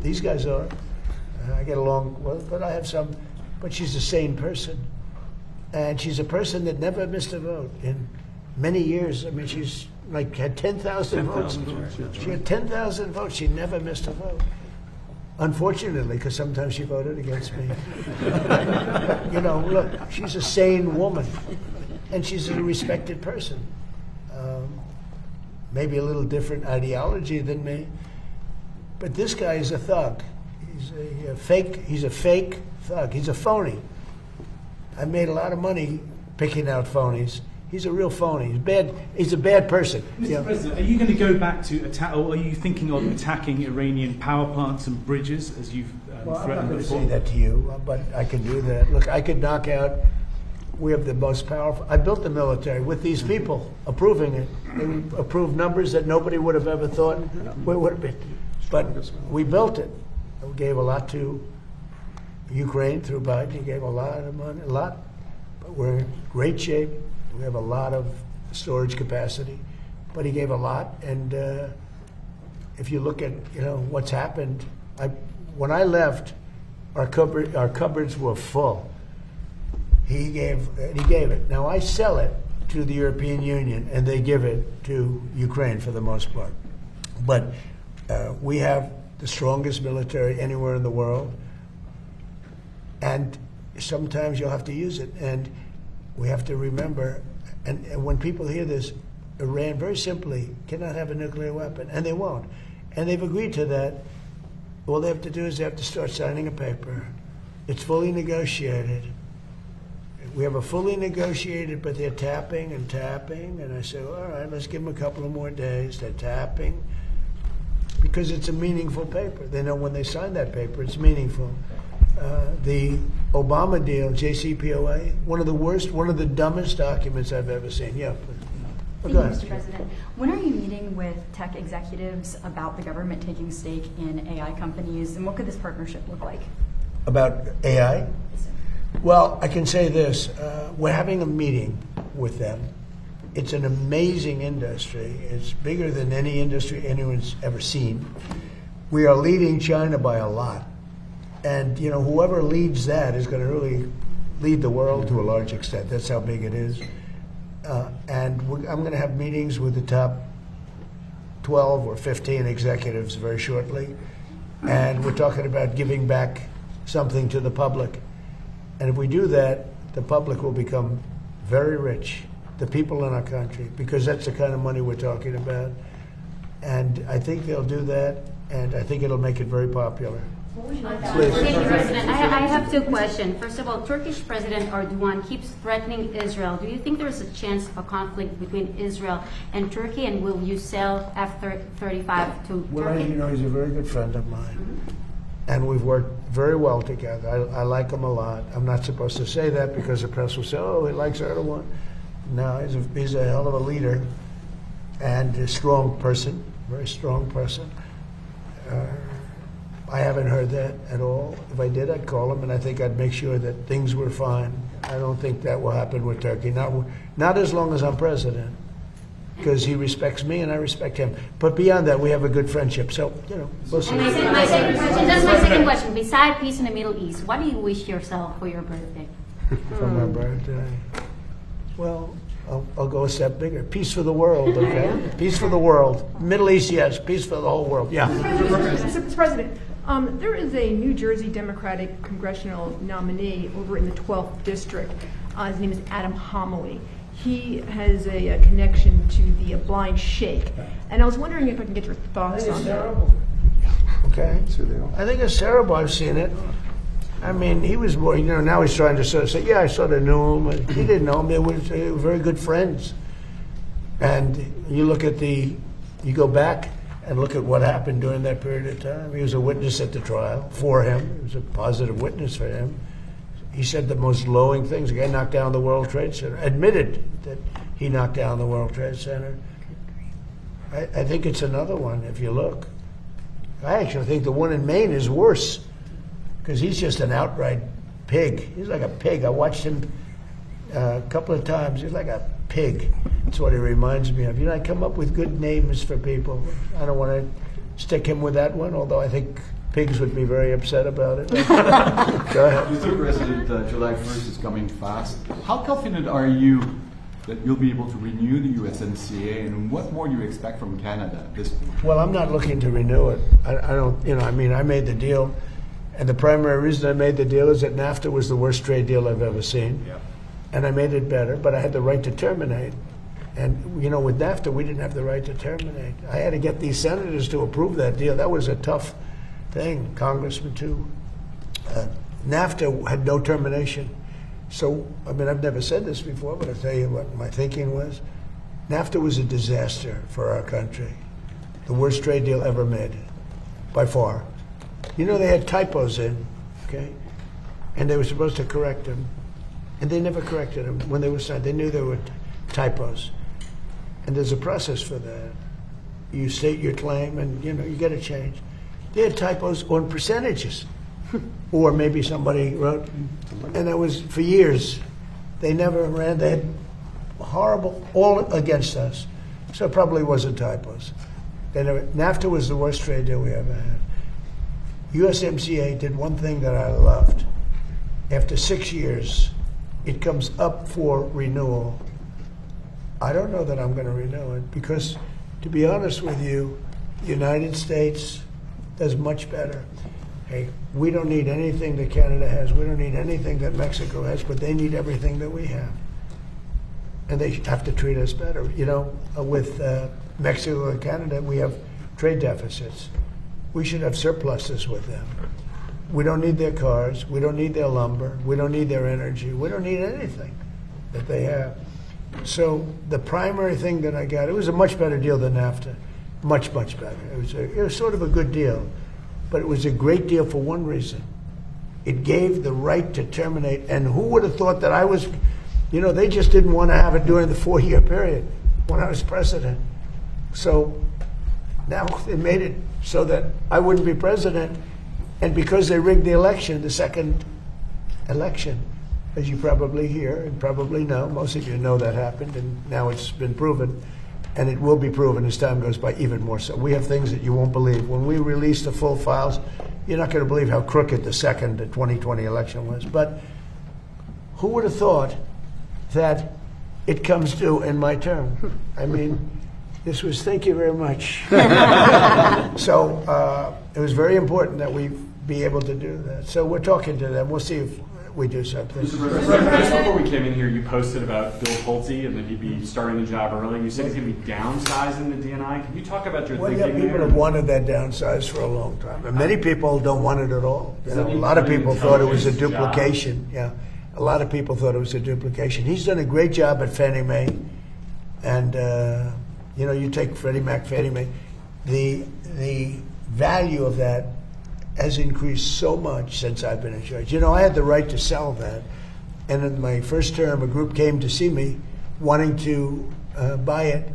A: These guys are. I get along well, but I have some. But she's a sane person. And she's a person that never missed a vote in many years. I mean, she's like had 10,000 votes. She had 10,000 votes. She never missed a vote. Unfortunately, because sometimes she voted against me. You know, look, she's a sane woman, and she's a respected person. Maybe a little different ideology than me, but this guy is a thug. He's a fake. He's a fake thug. He's a phony. I made a lot of money picking out phonies. He's a real phony. He's bad. He's a bad person.
G: Mr. President, are you going to go back to attack, or are you thinking of attacking Iranian power plants and bridges as you've
A: Well, I'm not
G: threatened
A: going to
G: before?
A: say that to you, but I can do that. Look, I could knock out. We have the most powerful. I built the military with these people approving it. They approved numbers that nobody would have ever thought would have been. But we built it. We gave a lot to Ukraine through Biden. He gave a lot of money, a lot. But we're in great shape. We have a lot of storage capacity. But he gave a lot. And if you look at what's happened, when I left, our cupboards were full. He gave it. Now I sell it to the European Union, and they give it to Ukraine for the most part. But we have the strongest military anywhere in the world, and sometimes you'll have to use it. And we have to remember, and when people hear this, Iran very simply cannot have a nuclear weapon, and they won't. And they've agreed to that. All they have to do is they have to start signing a paper. It's fully negotiated. We have a fully negotiated, but they're tapping and tapping. And I say, all right, let's give them a couple of more days. They're tapping because it's a meaningful paper. They know when they sign that paper, it's meaningful. The Obama deal, JCPOA, one of the worst, one of the dumbest documents I've ever seen. Yeah.
H: Thank you, Mr. President. When are you meeting with tech executives about the government taking stake in AI companies, and what could this partnership look like?
A: About AI? Well, I can say this. We're having a meeting with them. It's an amazing industry. It's bigger than any industry anyone's ever seen. We are leading China by a lot. And, whoever leads that is going to really lead the world to a large extent. That's how big it is. And I'm going to have meetings with the top 12 or 15 executives very shortly. And we're talking about giving back something to the public. And if we do that, the public will become very rich, the people in our country, because that's the kind of money we're talking about. And I think they'll do that, and I think it'll make it very popular.
I: Thank you, President. I have two questions. First of all, Turkish President Erdogan keeps threatening Israel. Do you think there is a chance of a conflict between Israel and Turkey, and will you sell F-35 to
A: Well, as
I: Turkey?
A: you know, he's a very good friend of mine. And we've worked very well together. I like him a lot. I'm not supposed to say that because the press will say, oh, he likes Erdogan. No, he's a hell of a leader and a strong person, very strong person. I haven't heard that at all. If I did, I'd call him, and I think I'd make sure that things were fine. I don't think that will happen with Turkey. Not as long as I'm president, because he respects me and I respect him. But beyond that, we have a good friendship. So, we'll see.
I: And my second question, that's my second question. Beside peace in the Middle East, what do you wish yourself for your birthday?
A: For my birthday. Well, I'll go a step bigger. Peace for the world, okay? Peace for the world. Middle East, yes. Peace for the whole world, yeah.
J: Mr. President, there is a New Jersey Democratic congressional nominee over in the 12th District. His name is Adam Homily. He has a connection to the Blind Sheikh. And I was wondering if I can get your thoughts on that.
A: Okay? I think it's terrible. I've seen it. I mean, he was more, now he's trying to sort of say, yeah, I sort of knew him. He didn't know him. They were very good friends. And you go back and look at what happened during that period of time. He was a witness at the trial for him. He was a positive witness for him. He said the most glowing things. The guy knocked down the World Trade Center, admitted that he knocked down the World Trade Center. I think it's another one, if you look. I actually think the one in Maine is worse, because he's just an outright pig. He's like a pig. I watched him a couple of times. He's like a pig. That's what he reminds me of. I come up with good names for people. I don't want to stick him with that one, although I think pigs would be very upset about it. Go ahead.
K: Mr. President, July 1st is coming fast. How confident are you that you'll be able to renew the USMCA, and what more do you expect from Canada at this point?
A: Well, I'm not looking to renew it. I don't, I made the deal. And the primary reason I made the deal is that NAFTA was the worst trade deal I've ever seen.
K: Yeah.
A: And I made it better, but I had the right to terminate. And, with NAFTA, we didn't have the right to terminate. I had to get these senators to approve that deal. That was a tough thing, Congressman, too. NAFTA had no termination. So, I've never said this before, but I'll tell you what my thinking was. NAFTA was a disaster for our country. The worst trade deal ever made, by far. They had typos in, okay? And they were supposed to correct them. And they never corrected them when they were signed. They knew there were typos. And there's a process for that. You state your claim and, you get a change. They had typos on percentages. Or maybe somebody wrote, and that was for years. They never ran. They had horrible, all against us. So it probably wasn't typos. NAFTA was the worst trade deal we ever had. USMCA did one thing that I loved. After 6 years, it comes up for renewal. I don't know that I'm going to renew it because, to be honest with you, the United States does much better. Hey, we don't need anything that Canada has. We don't need anything that Mexico has, but they need everything that we have. And they have to treat us better. With Mexico and Canada, we have trade deficits. We should have surpluses with them. We don't need their cars. We don't need their lumber. We don't need their energy. We don't need anything that they have. So the primary thing that I got, it was a much better deal than NAFTA. Much, much better. It was sort of a good deal. But it was a great deal for one reason. It gave the right to terminate. And who would have thought that I was, they just didn't want to have it during the 4-year period when I was president. So now they made it so that I wouldn't be president. And because they rigged the election, the second election, as you probably hear and probably know, most of you know that happened, and now it's been proven, and it will be proven as time goes by even more so. We have things that you won't believe. When we release the full files, you're not going to believe how crooked the 2020 election was. But who would have thought that it comes due in my term? This was, thank you very much. So it was very important that we be able to do that. So we're talking to them. We'll see if we do something.
D: Just before we came in here, you posted about Bill Pulte and that he'd be starting the job early. You said he's going to be downsizing the DNI. Can you talk about your
A: Well, yeah,
D: thinking
A: people
D: there?
A: have wanted that downsized for a long time, and many people don't want it at all. You
D: Does
A: know,
D: that
A: a
D: mean
A: lot of
D: cutting
A: people
D: the
A: thought it was a
D: intelligence job?
A: duplication. Yeah, a lot of people thought it was a duplication. He's done a great job at Fannie Mae, and you know, you take Freddie Mac, Fannie Mae, the value of that has increased so much since I've been in charge. You know, I had the right to sell that, and in my first term, a group came to see me wanting to buy it,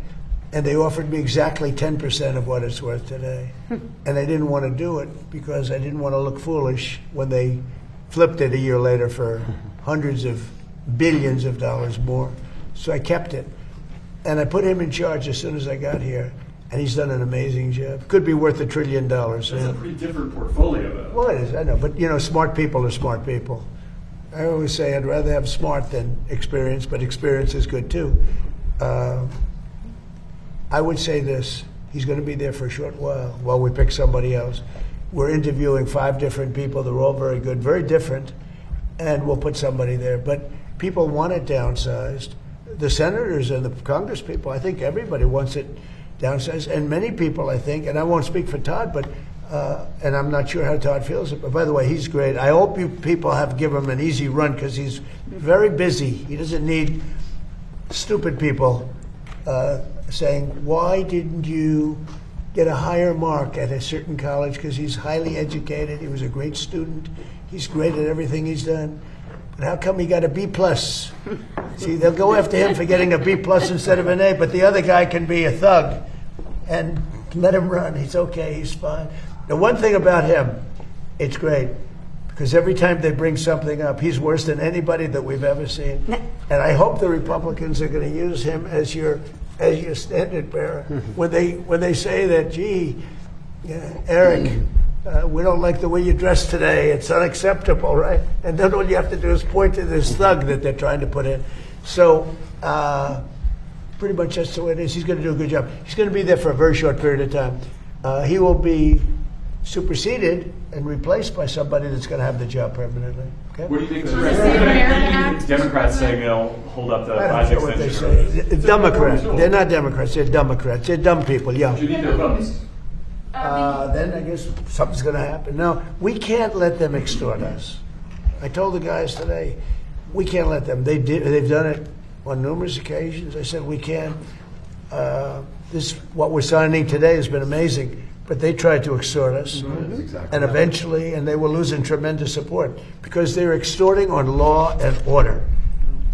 A: and they offered me exactly 10% of what it's worth today. And I didn't want to do it because I didn't want to look foolish when they flipped it a year later for hundreds of billions of dollars more. So I kept it. And I put him in charge as soon as I got here, and he's done an amazing job. Could be worth $1 trillion.
D: That's a pretty different portfolio, though.
A: Well, it is, I know, but you know, smart people are smart people. I always say I'd rather have smart than experience, but experience is good too. I would say this, he's going to be there for a short while we pick somebody else. We're interviewing 5 different people. They're all very good, very different, and we'll put somebody there. But people want it downsized. The senators and the Congress people, I think everybody wants it downsized. And many people, I think, and I won't speak for Todd, but and I'm not sure how Todd feels. But by the way, he's great. I hope you people have given him an easy run because he's very busy. He doesn't need stupid people saying, why didn't you get a higher mark at a certain college? Because he's highly educated. He was a great student. He's great at everything he's done. But how come he got a B+? See, they'll go after him for getting a B+ instead of an A, but the other guy can be a thug and let him run. He's okay. He's fine. The one thing about him, it's great, because every time they bring something up, he's worse than anybody that we've ever seen. And I hope the Republicans are going to use him as your standard bearer when they say that, gee, Eric, we don't like the way you dress today. It's unacceptable, right? And then all you have to do is point to this thug that they're trying to put in. So pretty much that's the way it is. He's going to do a good job. He's going to be there for a very short period of time. He will be superseded and replaced by somebody that's going to have the job permanently. Okay?
D: What do you think of the Democrats saying they'll hold up the
A: I don't
D: Pfizer
A: care what they
D: extension?
A: say. Democrats. They're not Democrats. They're Democrats. They're dumb people, yeah.
D: Do you need their votes?
A: Then I guess something's going to happen. No, we can't let them extort us. I told the guys today, we can't let them. They've done it on numerous occasions. I said we can't. What we're signing today has been amazing, but they tried to extort us, and eventually, and they were losing tremendous support because they're extorting on law and order,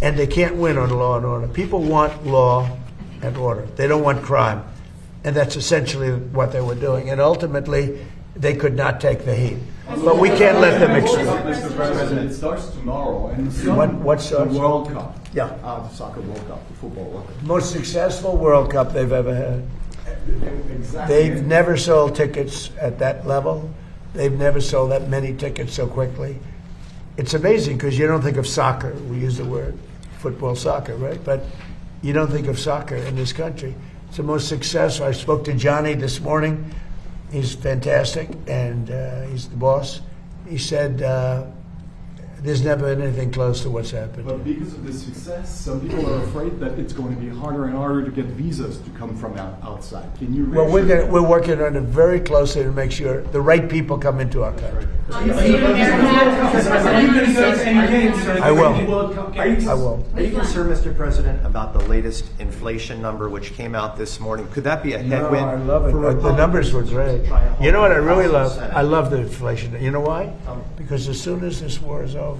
A: and they can't win on law and order. People want law and order. They don't want crime. And that's essentially what they were doing. And ultimately, they could not take the heat. But we can't let them extort.
K: Mr. President, it starts tomorrow. And
A: What starts?
K: The World Cup.
A: Yeah.
K: The soccer World Cup, the football World Cup.
A: Most successful World Cup they've ever had.
K: Exactly.
A: They've never sold tickets at that level. They've never sold that many tickets so quickly. It's amazing because you don't think of soccer. We use the word football, soccer, right? But you don't think of soccer in this country. It's the most successful. I spoke to Johnny this morning. He's fantastic, and he's the boss. He said there's never been anything close to what's happened.
K: But because of this success, some people are afraid that it's going to be harder and harder to get visas to come from outside. Can you
A: Well,
K: reassure them?
A: we're working on it very closely to make sure the right people come into our country.
G: Are you going to go to any games?
A: I will.
G: World Cup
A: I
G: games?
A: will.
E: Are you concerned, Mr. President, about the latest inflation number which came out this morning? Could that be a headwind?
A: No, I love it.
E: for
A: The numbers were great.
E: Republicans?
A: You know what I really love?
E: Senate.
A: I love the inflation. You know why? Because as soon as this war is over,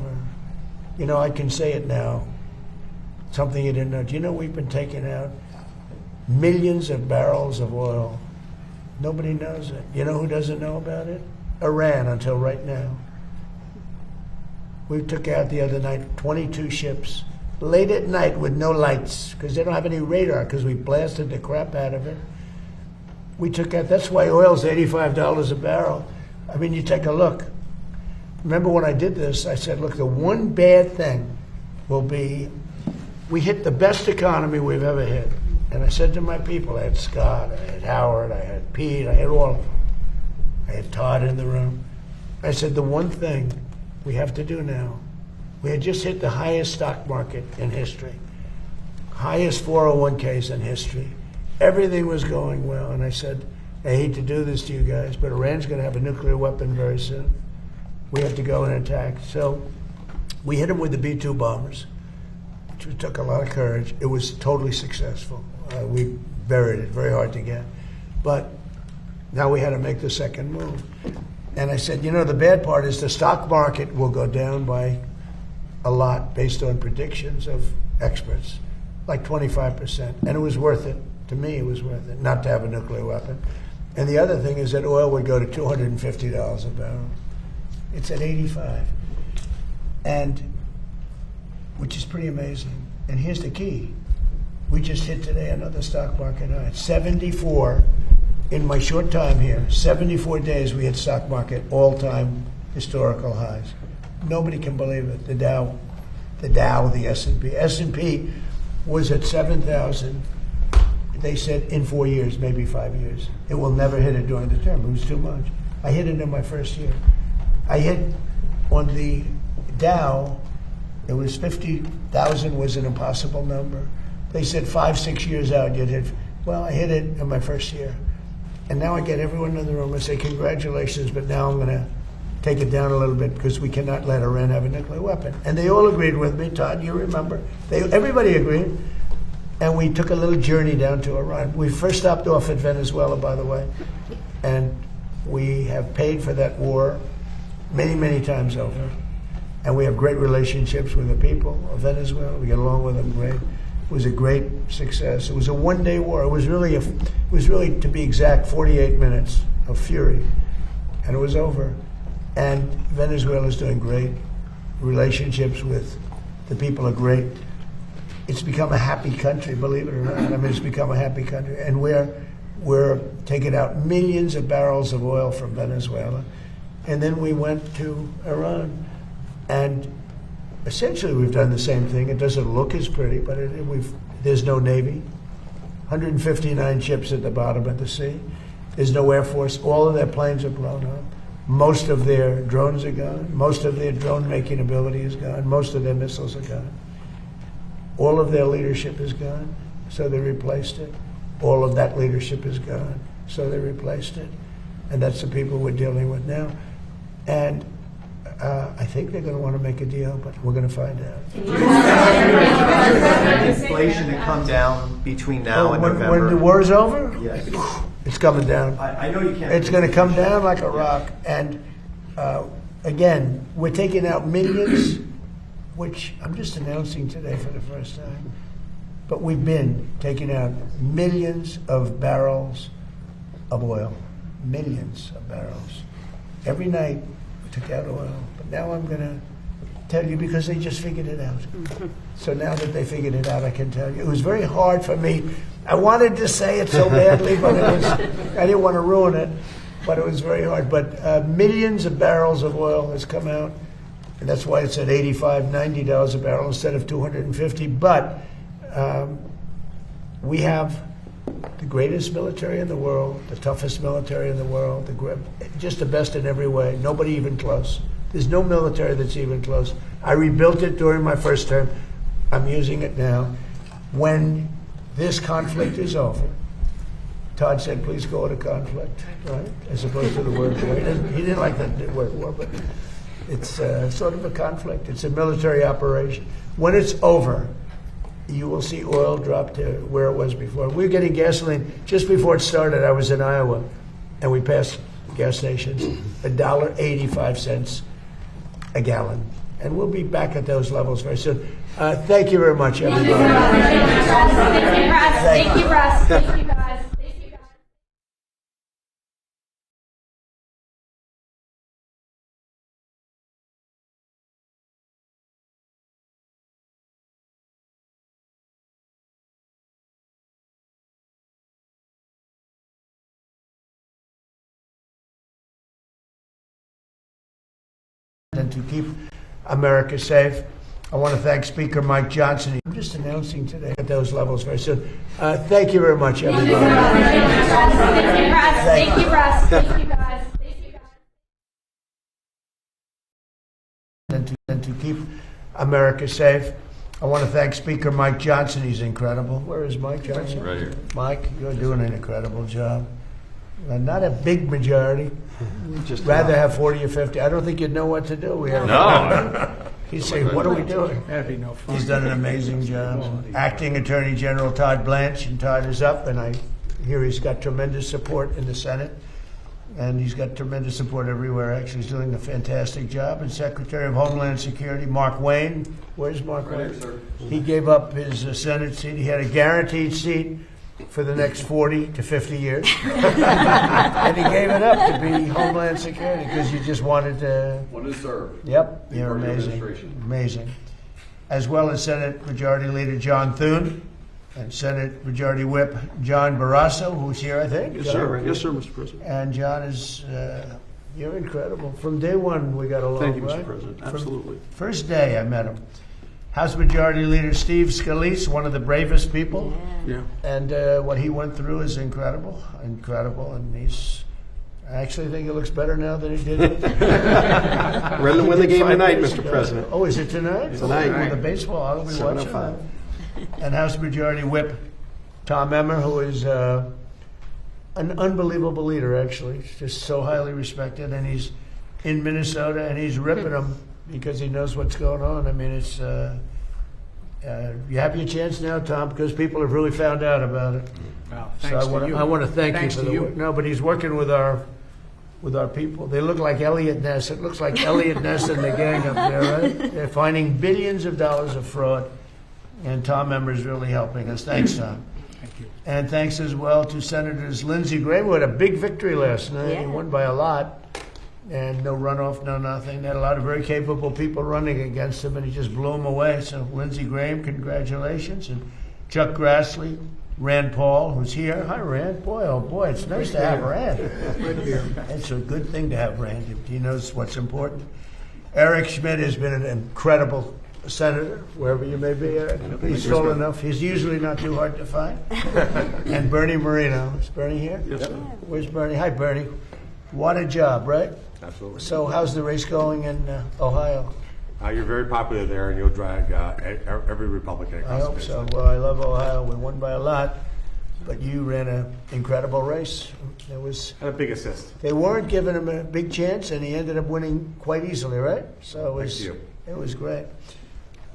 A: you know, I can say it now. Something you didn't know. Do you know we've been taking out millions of barrels of oil? Nobody knows it. You know who doesn't know about it? Iran, until right now. We took out the other night 22 ships, late at night with no lights, because they don't have any radar, because we blasted the crap out of it. We took out, that's why oil's $85 a barrel. I mean, you take a look. Remember when I did this, I said, look, the one bad thing will be we hit the best economy we've ever hit. And I said to my people, I had Scott, I had Howard, I had Pete, I had all of them. I had Todd in the room. I said, the one thing we have to do now We had just hit the highest stock market in history, highest 401ks in history. Everything was going well, and I said, I hate to do this to you guys, but Iran's going to have a nuclear weapon very soon. We have to go and attack. So we hit them with the B-2 bombers, which took a lot of courage. It was totally successful. We buried it, very hard to get. But now we had to make the second move. And I said, you know, the bad part is the stock market will go down by a lot based on predictions of experts, like 25%. And it was worth it. To me, it was worth it not to have a nuclear weapon. And the other thing is that oil would go to $250 a barrel. It's at 85, and which is pretty amazing. And here's the key. We just hit today another stock market high. 74, in my short time here, 74 days we hit stock market all-time historical highs. Nobody can believe it. The Dow, the S&P. S&P was at 7,000. They said in 4 years, maybe 5 years. It will never hit it during the term. It was too much. I hit it in my first year. I hit on the Dow, it was 50,000 was an impossible number. They said 5-6 years out you'd hit. Well, I hit it in my first year. And now I get everyone in the room and say, congratulations, but now I'm going to take it down a little bit because we cannot let Iran have a nuclear weapon. And they all agreed with me. Todd, you remember. Everybody agreed. And we took a little journey down to Iran. We first stopped off at Venezuela, by the way. And we have paid for that war many, many times over. And we have great relationships with the people of Venezuela. We get along with them great. It was a great success. It was a one-day war. It was really, to be exact, 48 minutes of fury, and it was over. And Venezuela is doing great. Relationships with the people are great. It's become a happy country, believe it or not. I mean, it's become a happy country, and we're taking out millions of barrels of oil from Venezuela, and then we went to Iran, and essentially, we've done the same thing. It doesn't look as pretty, but there's no Navy. 159 ships at the bottom of the sea. There's no Air Force. All of their planes are blown up. Most of their drones are gone. Most of their drone-making ability is gone. Most of their missiles are gone. All of their leadership is gone, so they replaced it. All of that leadership is gone, so they replaced it. And that's the people we're dealing with now. And I think they're going to want to make a deal, but we're going to find out.
E: Inflation to come down between now and November.
A: When the war's over?
E: Yes.
A: It's coming down.
E: I know you can't.
A: It's going to come down like a rock. And again, we're taking out millions, which I'm just announcing today for the first time. But we've been taking out millions of barrels of oil. Millions of barrels. Every night we took out oil. But now I'm going to tell you because they just figured it out. So now that they figured it out, I can tell you. It was very hard for me. I wanted to say it so badly, but I didn't want to ruin it. But it was very hard. But millions of barrels of oil has come out. And that's why it's at $85, $90 a barrel instead of $250. But we have the greatest military in the world, the toughest military in the world, just the best in every way. Nobody even close. There's no military that's even close. I rebuilt it during my first term. I'm using it now. When this conflict is over, Todd said, please go to conflict, right? As opposed to the word war. He didn't like that word war, but it's sort of a conflict. It's a military operation. When it's over, you will see oil drop to where it was before. We were getting gasoline. Just before it started, I was in Iowa, and we passed gas stations, $1.85 a gallon. And we'll be back at those levels very soon. Thank you very much, everybody.
I: Thank you, Russ. Thank you, guys.
A: And to keep America safe. I want to thank Speaker Mike Johnson. I'm just announcing today at those levels very soon. Thank you very much, everybody.
I: Thank you, Russ. Thank you, guys.
A: And to keep America safe. I want to thank Speaker Mike Johnson. He's incredible. Where is Mike Johnson?
F: Right here.
A: Mike, you're doing an incredible job. Not a big majority.
C: Just
A: Rather have 40 or 50. I don't think you'd know what to do. We have
F: No.
A: He'd say, what are we doing?
G: That'd be no fun.
A: He's done an amazing job. Acting Attorney General Todd Blanche, and Todd is up, and I hear he's got tremendous support in the Senate, and he's got tremendous support everywhere. Actually, he's doing a fantastic job. And Secretary of Homeland Security, Mark Wayne. Where's Mark
B: Right
A: Wayne?
B: here, sir.
A: He gave up his Senate seat. He had a guaranteed seat for the next 40 to 50 years. And he gave it up to be Homeland Security because you just wanted to.
B: One to serve.
A: Yep,
B: Be
A: you're
B: part of the
A: amazing.
B: administration.
A: Amazing. As well as Senate Majority Leader John Thune and Senate Majority Whip John Barrasso, who's here, I think.
C: Yes, sir. Yes, sir, Mr. President.
A: And John is, you're incredible. From day one, we got along,
C: Thank you,
A: right?
C: Mr. President.
A: From
C: Absolutely.
A: first day I met him. House Majority Leader Steve Scalise, one of the bravest people.
C: Yeah.
A: And what he went through is incredible, and I actually think he looks better now than he did.
C: Ready to win the game tonight, Mr. President.
A: Oh, is it tonight?
C: Tonight.
A: Oh, the baseball, I'll be watching
C: 7:05.
A: that. And House Majority Whip Tom Emmer, who is an unbelievable leader, actually. He's just so highly respected, and he's in Minnesota, and he's ripping them because he knows what's going on. I mean, it's you have your chance now, Tom, because people have really found out about it.
G: Wow,
A: So
G: thanks
A: I want
G: to you.
A: I want to thank
G: Thanks
A: you for
G: to
A: the
G: you.
A: work. No, but he's working with our people. They look like Elliot Ness. It looks like Elliot Ness and the gang up there, right? They're finding billions of dollars of fraud, and Tom Emmer's really helping us. Thanks, Tom.
G: Thank you.
A: And thanks as well to Senators Lindsey Graham, who had a big victory last night. He won by a lot. And no runoff, no nothing. They had a lot of very capable people running against him, and he just blew them away. So Lindsey Graham, congratulations. And Chuck Grassley, Rand Paul, who's here. Hi, Rand. Boy, oh boy, it's nice to have Rand. It's a good thing to have Rand. He knows what's important. Eric Schmidt has been an incredible senator, wherever you may be, Eric. He's tall enough. He's usually not too hard to find. And Bernie Moreno. Is Bernie here?
C: Yes, sir.
A: Where's Bernie? Hi, Bernie. What a job, right?
F: Absolutely.
A: So how's the race going in Ohio?
F: You're very popular there, and you'll drag every Republican
A: I
F: across the
A: hope
F: nation.
A: so. Well, I love Ohio. We won by a lot, but you ran an incredible race. It was.
D: Had a big assist.
A: They weren't giving him a big chance, and he ended up winning quite easily, right? So it was.
F: Thank you.
A: It was great.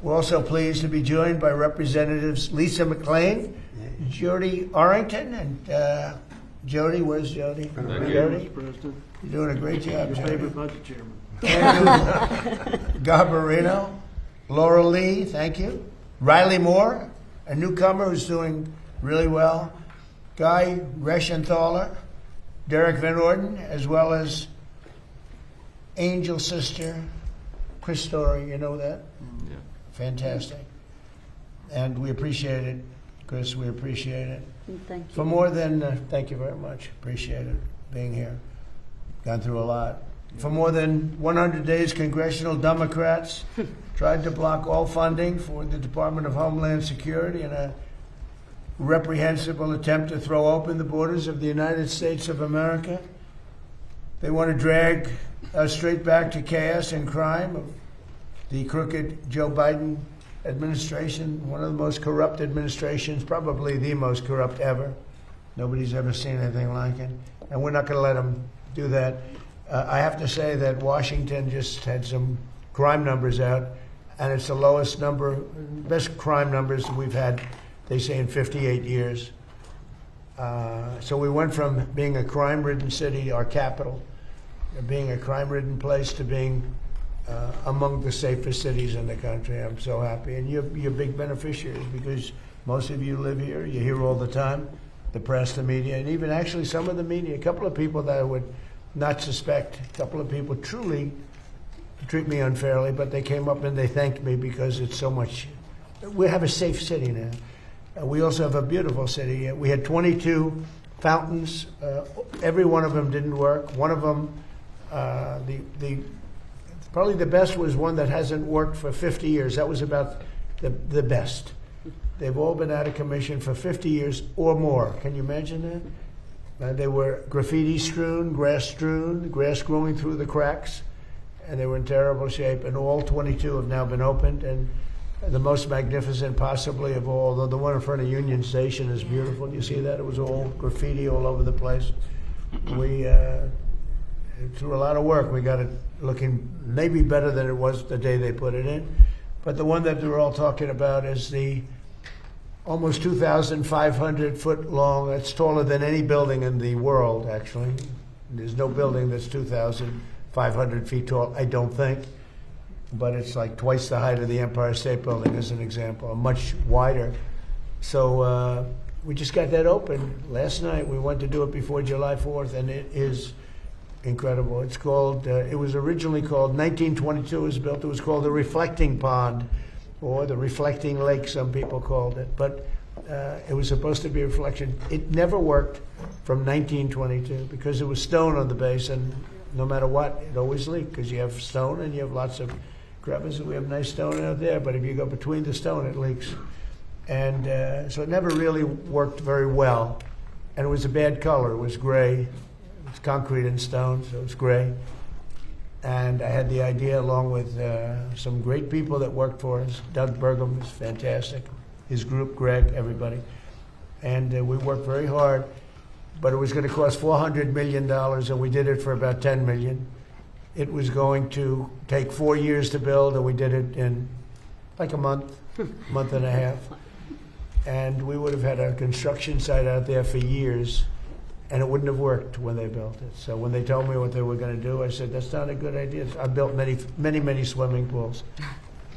A: We're also pleased to be joined by Representatives Lisa McLean, Jody Arrington, and Jody. Where's Jody? Jody,
C: President.
A: you're doing a great job, Jody.
C: budget chairman.
A: Andrew Garbarino, Laura Lee, thank you. Riley Moore, a newcomer who's doing really well. Guy Reschenthaler, Derek Van Orden, as well as Angel Sister Chris Story. You know that?
K: Yeah.
A: Fantastic. And we appreciate it, Chris. We appreciate it.
I: Thank you.
A: For more than, thank you very much. Appreciate it being here. Gone through a lot. For more than 100 days, congressional Democrats tried to block all funding for the Department of Homeland Security in a reprehensible attempt to throw open the borders of the United States of America. They want to drag us straight back to chaos and crime of the crooked Joe Biden administration, one of the most corrupt administrations, probably the most corrupt ever. Nobody's ever seen anything like it. And we're not going to let them do that. I have to say that Washington just had some crime numbers out, and it's the lowest number, best crime numbers we've had, they say, in 58 years. So we went from being a crime-ridden city, our capital, being a crime-ridden place, to being among the safest cities in the country. I'm so happy. And you're big beneficiaries because most of you live here. You're here all the time, the press, the media, and even actually some of the media. A couple of people that I would not suspect, a couple of people truly treat me unfairly, but they came up and they thanked me because it's so much. We have a safe city now. We also have a beautiful city. We had 22 fountains. Every one of them didn't work. One of them, probably the best was one that hasn't worked for 50 years. That was about the best. They've all been out of commission for 50 years or more. Can you imagine that? They were graffiti strewn, grass growing through the cracks. and they were in terrible shape, and all 22 have now been opened, and the most magnificent possibly of all, though the one in front of Union Station is beautiful. You see that? It was all graffiti all over the place. We, through a lot of work, we got it looking maybe better than it was the day they put it in. But the one that we're all talking about is the almost 2,500 foot long. It's taller than any building in the world, actually. There's no building that's 2,500 feet tall, I don't think. But it's like twice the height of the Empire State Building, as an example, much wider. So we just got that open last night. We went to do it before July 4th, and it is incredible. It's called, it was originally called, 1922 it was built, it was called the Reflecting Pond, or the Reflecting Lake, some people called it. But it was supposed to be a reflection. It never worked from 1922 because there was stone on the base, and no matter what, it always leaked because you have stone and you have lots of crevices. We have nice stone out there, but if you go between the stone, it leaks. And so it never really worked very well. And it was a bad color. It was gray. It's concrete and stone, so it's gray. And I had the idea, along with some great people that worked for us. Doug Burgum was fantastic. His group, Greg, everybody. And we worked very hard. But it was going to cost $400 million, and we did it for about $10 million. It was going to take 4 years to build, and we did it in like a month, month and a half. And we would have had a construction site out there for years, and it wouldn't have worked when they built it. So when they told me what they were going to do, I said, that's not a good idea. I built many swimming pools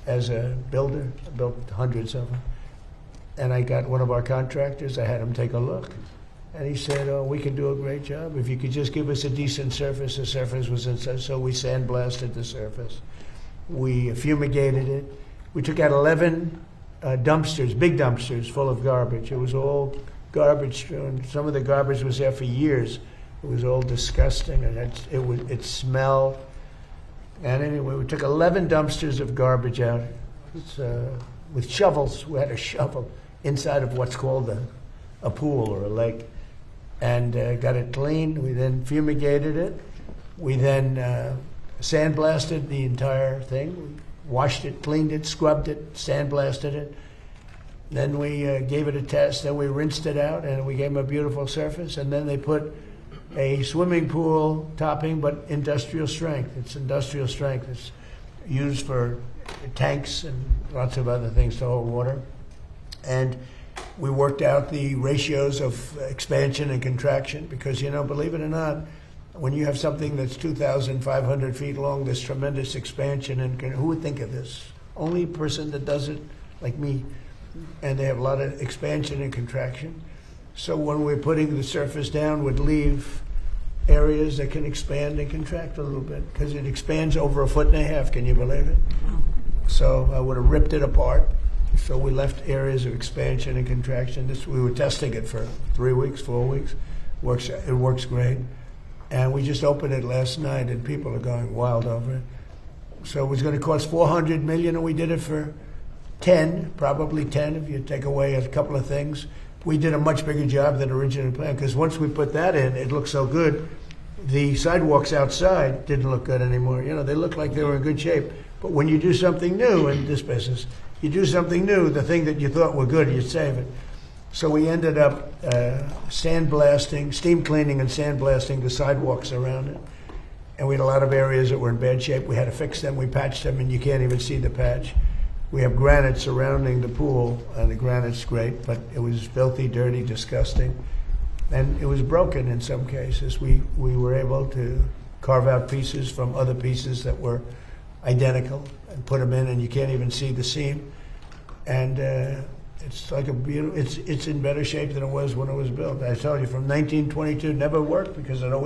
A: as a builder. I built hundreds of them. And I got one of our contractors, I had him take a look. And he said, oh, we can do a great job. If you could just give us a decent surface. The surface was inside, so we sandblasted the surface. We fumigated it. We took out 11 dumpsters, big dumpsters, full of garbage. It was all garbage strewn. Some of the garbage was there for years. It was all disgusting, and it smelled. And anyway, we took 11 dumpsters of garbage out. With shovels. We had a shovel inside of what's called a pool or a lake. And got it clean. We then fumigated it. We then sandblasted the entire thing. We washed it, cleaned it, scrubbed it, sandblasted it. Then we gave it a test. Then we rinsed it out, and we gave them a beautiful surface. And then they put a swimming pool topping, but industrial strength. It's industrial strength. It's used for tanks and lots of other things to hold water. And we worked out the ratios of expansion and contraction because, you know, believe it or not, when you have something that's 2,500 feet long, there's tremendous expansion. And who would think of this? Only person that does it, like me. And they have a lot of expansion and contraction. So when we're putting the surface down, would leave areas that can expand and contract a little bit because it expands over 1.5 feet. Can you believe it? So I would have ripped it apart. So we left areas of expansion and contraction. We were testing it for 3 weeks, 4 weeks. It works great. And we just opened it last night, and people are going wild over it. So it was going to cost $400 million, and we did it for 10, probably 10 if you take away a couple of things. We did a much bigger job than originally planned because once we put that in, it looked so good. The sidewalks outside didn't look good anymore. You know, they looked like they were in good shape. But when you do something new in this business, you do something new, the thing that you thought were good, you save it. So we ended up sandblasting, steam cleaning and sandblasting the sidewalks around it. And we had a lot of areas that were in bad shape. We had to fix them. We patched them, and you can't even see the patch. We have granite surrounding the pool, and the granite's great, but it was filthy, dirty, disgusting. And it was broken in some cases. We were able to carve out pieces from other pieces that were identical and put them in, and you can't even see the seam. And it's like a beautiful, it's in better shape than it was when it was built. I told you, from 1922, it never worked because it always